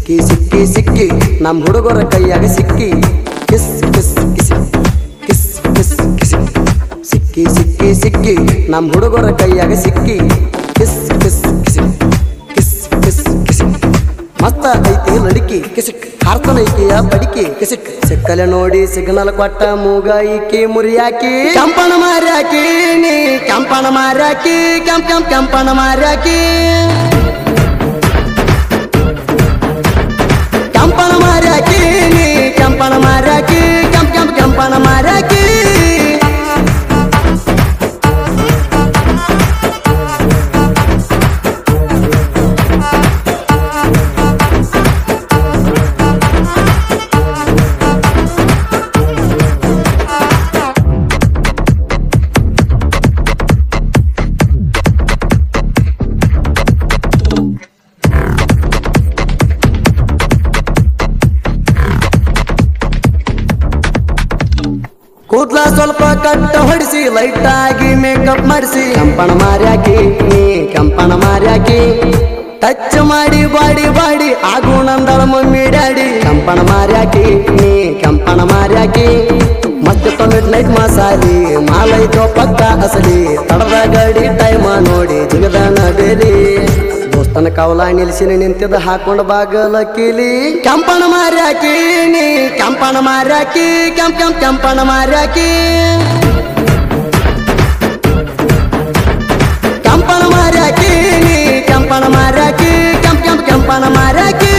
ಸಿಕ್ಕಿ ಸಿಕ್ಕಿ ಸಿಕ್ಕಿ ನಮ್ಮ ಹುಡುಗರ ಕೈಯಾಗ ಸಿಕ್ಕಿ kiss kiss kiss kiss kiss kiss ಸಿಕ್ಕಿ ಸಿಕ್ಕಿ ಸಿಕ್ಕಿ ನಮ್ಮ ಹುಡುಗರ ಕೈಯಾಗ ಸಿಕ್ಕಿ kiss kiss kiss kiss kiss kiss ಮಸ್ತ ಐತಿ ಲಡಿಕಿ ಕಿಸಿಕ್ ಹಾರ್ತನೈಕಿಯ ಬಡಿಕಿ ಕಿಸಿಕ್ ಸಿಕ್ಕಲೆ ನೋಡಿ ಸಿಗ್ನಲ್ ಕೊಟ್ಟ ಮೂಗ ಈಕಿ ಮುರಿಯಾಕಿ ಕೆಂಪಣ ಮಾರ್ಯಾಕಿ ನೀ ಕೆಂಪಣ ಮಾರ್ಯಾಕಿ ಕೆಂಪಣ ಮಾರ್ಯಾಕಿ ಕೆಂಪಣ ಮಾರ್ಯಾಕಿ ನೀ ಕೆಂಪಣ ಮಾರ್ಯಾಕಿ ಕೆಂಪಣ ಮಾರ್ಯಾಕಿ ಕೂದ್ಲ ಸ್ವಲ್ಪ ಕಟ್ಟ ಹೊಡಿಸಿ ಲೈಟ್ ಆಗಿ ಮೇಕಪ್ ಮಾಡಿಸಿ ಕೆಂಪಣ ಮಾರ್ಯಾಕಿ ನೀ ಕೆಂಪಣ ಮಾರ್ಯಾಕಿ ಟಚ್ ಮಾಡಿ ಬಾಡಿ ಬಾಡಿ ಆಗು ನಂದಳ ಮಮ್ಮಿ ಡ್ಯಾಡಿ ಕೆಂಪಣ ಮಾರ್ಯಾಕಿ ನೀ ಕೆಂಪಣ ಮಾರ್ಯಾಕಿ ಮತ್ತೆ ಮಿಡ್ ನೈಟ್ ಮಸಾಲಿ ಮಾಲೈತೋ ಪಕ್ಕ ಅಸಲಿ ತಡದ ಗಾಡಿ ಟೈಮ ನೋಡಿ ಜಿಗದ ನಡೇಲಿ ದೋಸ್ತನ ಕವಲ ನಿಲ್ಸಿನ ನಿಂತಿದ್ದ ಹಾಕೊಂಡ ಬಾಗಲ ಕೀಲಿ ಕೆಂಪಣ ಮಾರ್ಯಾಕಿ ನೀ ಕೆಂಪಣ ಮಾರ್ಯಾಕಿ ಕೆಂಪಣ ಮಾರ್ಯಾಕಿ ಕೆಂಪಣ ಮಾರ್ಯಾಕಿ ನೀ ಕೆಂಪಣ ಮಾರ್ಯಾಕಿ ಕೆಂಪಣ ಮಾರ್ಯಾಕಿ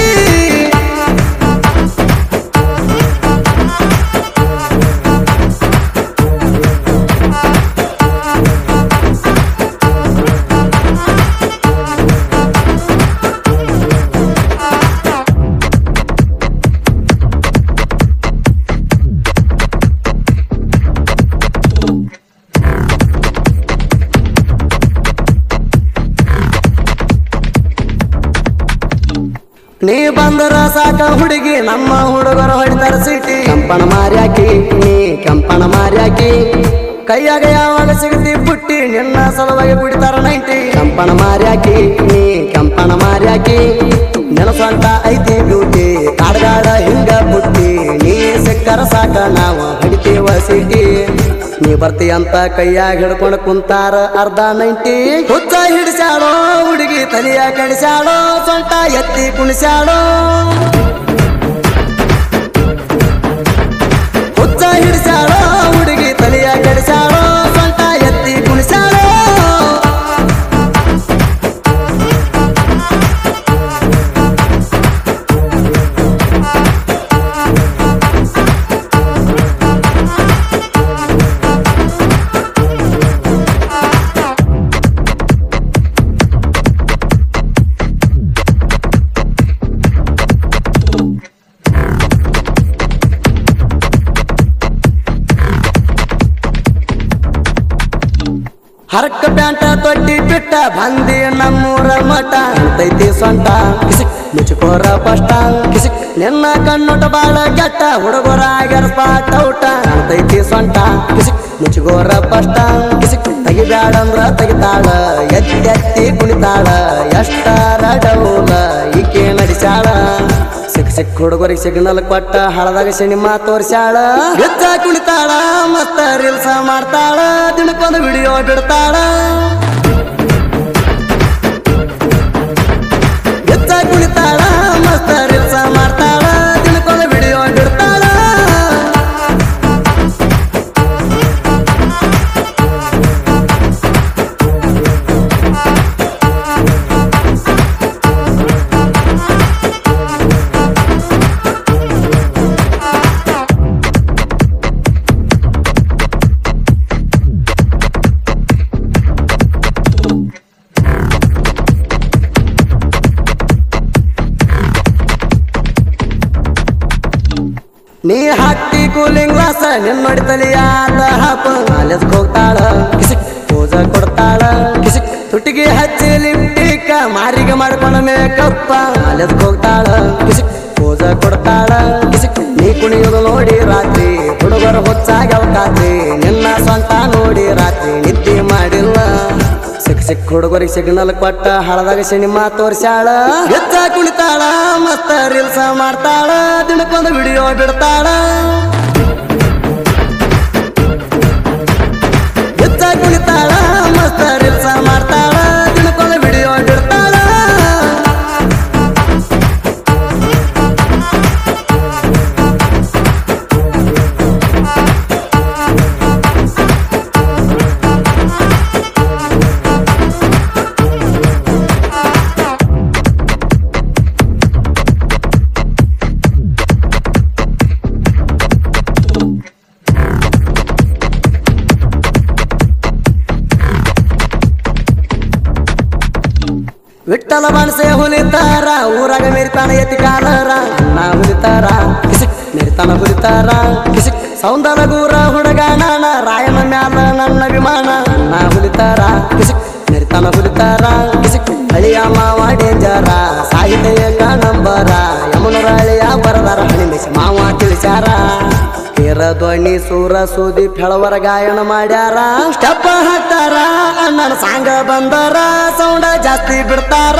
ನೀ ಬಂದರ ಸಾಕ ಹುಡುಗಿ ನಮ್ಮ ಹುಡುಗರು ಹೊಡಿತಾರ ಸಿಟಿ ಕೆಂಪಣ ಮಾರ್ಯಾಕಿ ನೀ ಕೆಂಪಣ ಮಾರ್ಯಾಕಿ ಕೈಯಾಗ ಯಾವಾಗ ಸಿಗತಿ ಪುಟ್ಟಿ ನಿನ್ನ ಸಲುವಾಗಿ ಕುಡಿತಾರ 90 ಕೆಂಪಣ ಮಾರ್ಯಾಕಿ ನೀ ಕೆಂಪಣ ಮಾರ್ಯಾಕಿ ನೆನಸಂತ ಐತಿ ಬ್ಯೂಟಿ ಕಾಡ್ಗಾಡ ಹಿಂಗ ಪುಟ್ಟಿ ನೀ ಸಿಕ್ಕರ ಸಾಕ ನಾವು ಹಿಡಿತೀವ ಸಿಟಿ ನೀ ಬರ್ತಿ ಅಂತ ಕೈಯಾಗ ಹಿಡ್ಕೊಂಡು ಕುಂತಾರ ಅರ್ಧ 90 ಹುಚ್ಚ ಹಿಡಿಸ್ಯಾಳೋ ಹುಡುಗಿ ತಲಿಯ ಕಡಿಸ್ಯಾಳೋ ಸೊಂಟ ಎತ್ತಿ ಕುಣಿಸ್ಯಾಳೋ ಹುಚ್ಚ ಹಿಡಿಸ್ಯಾಳೋ ಹುಡುಗಿ ತಲಿಯ ಕಡಿಸ್ಯಾಳೋ ಸೊಂಟ ಎತ್ತಿ ಕುಣಿಸ್ಯಾಳೋ ಹರಕ್ಕ ಪ್ಯಾಂಟ ತೊಟ್ಟಿ ಬಿಟ್ಟ ಬಂದಿ ನಮ್ಮೂರ ಮಠ ಅಂತೈತಿ ಸೊಂಟ ಕಿಸಿಕ್ ಮುಚ್ಕೋರ ಪಷ್ಟ ಕಿಸಿಕ್ ನಿನ್ನ ಕಣ್ಣೋಟ ಬಾಳ ಕೆಟ್ಟ ಹುಡುಗರ ಆಗ್ಯಾರ ಸ್ಪಾಟ್ ಔಟ ಅಂತೈತಿ ಸೊಂಟ ಕಿಸಿಕ್ ಮುಚ್ಕೋರ ಪಷ್ಟ ಕಿಸಿಕ್ ತೆಗಿಬ್ಯಾಡಂದ್ರ ತೆಗಿತಾಳ ಎತ್ತಿ ಕುಣಿತಾಳ ಎಷ್ಟರ ಡೌಲ ಈಕೆ ನಡಿಸ್ಯಾಳ ಸಿಕ್ ಹುಡುಗರಿಗೆ ಸಿಗ್ನಲ್ ಕೊಟ್ಟ ಹಳದಾಗ ಸಿನಿಮಾ ತೋರ್ಸ್ಯಾಳ ಗೆದ್ದ ಕುಣಿತಾಳ ಮತ್ತ ರೀಲ್ಸ್ ಮಾಡ್ತಾಳ ದಿನಕ್ಕೊಂದು ವಿಡಿಯೋ ಬಿಡ್ತಾಳ ಗೆದ್ದ ಕುಣಿತಾಳ ಮತ್ತ ರೀಲ್ಸ್ ಮಾಡ್ತಾಳ ದಿನಕ್ಕೊಂದು ವಿಡಿಯೋ ಬಿಡ್ತಾಳ ನೀ ಹಾಕಿ ಕೂಲಿಂಗ್ ಗ್ಲಾಸ ನಿನ್ನ ನೋಡಿತಲಿಯಾದ ಹಾಪ ಕಾಲೇಜ್ಗೆ ಹೋಗ್ತಾಳ ಕಿಸಿಕ್ ಪೂಜ ಕೊಡ್ತಾಳ ಕಿಸಿಕ್ ತುಟಿಗೆ ಹಚ್ಚಿ ಲಿಪ್ಟಿಕ ಮಾರಿಗೆ ಮಾಡ್ಕೊಂಡ ಮೇಕಪ್ಪ ಕಾಲೇಜ್ಗೆ ಹೋಗ್ತಾಳ ಕಿಸಿಕ್ ಪೂಜ ಕೊಡ್ತಾಳ ಕಿಸಿಕ್ ನೀ ಕುಣಿಯೋದು ನೋಡಿ ರಾತ್ರಿ ಹುಡುಗರು ಹೊಚ್ಚಾಗ್ಯಾವ ಖಾತ್ರಿ ನಿನ್ನ ಸ್ವಂತ ನೋಡಿ ರಾತ್ರಿ ನಿದ್ದೆ ಮಾಡಿಲ್ಲ ಸಿಕ್ಕ ಹುಡುಗರಿಗೆ ಸಿಗ್ನಲ್ ಕೊಟ್ಟ ಹಳದಾಗ ಸಿನಿಮಾ ತೋರ್ಸ್ಯಾಳ ಹೆಚ್ಚ ಕುಣಿತಾಳ ಮಸ್ತ ರೀಲ್ಸ್ ಮಾಡ್ತಾಳ ದಿನಕ್ಕೊಂದು ವಿಡಿಯೋ ಬಿಡ್ತಾಳ ಹೆಚ್ಚ ಕುಣಿತಾಳ ಮಸ್ತ ರೀಲ್ಸ್ ಮಾಡ್ತಾಳ ದಿನಕ್ಕೊಂದು ವಿಡಿಯೋ ಬಿಡ್ತಾಳ ವಿಠಲ ಬಣಸೆ ಹುಲಿತಾರ ಊರಾಗ ಮೆರಿತಾನ ಎತ್ತಿ ಕಾಲರ ನಾ ಹುಲಿತಾರ ಕಿಸಿಕ್ ಮೆರಿತಾನ ಹುಲಿತಾರ ಕಿಸಿಕ್ ಸೌಂದರ ಗೂರ ಹುಡುಗ ನಾನ ರಾಯನ ಮ್ಯಾಲ ನನ್ನ ವಿಮಾನ ನಾ ಹುಲಿತಾರ ಕಿಸಿಕ್ ಮೆರಿತಾನ ಹುಲಿತಾರ ಕಿಸಿಕ್ ಹಳಿಯ ಮಾವ ಡೇಂಜರ ಸಾಹಿತ್ಯ ನಂಬರ ಯಮುನರ ಹಳಿಯ ಬರದಾರ ಹಣಿಮಿಸಿ ಮಾವ ತಿಳಿಸ್ಯಾರ ಕೇರ ಧ್ವನಿ ಸೂರ ಸೂದಿ ಫೆಳವರ ಗಾಯನ ಮಾಡ್ಯಾರ ಸ್ಟೆಪ್ ಹಾಕ್ತಾರ ನನ್ನ ಸಾಂಗ ಬಂದರ ಸೌಂಡ ಜಾಸ್ತಿ ಬಿಡ್ತಾರ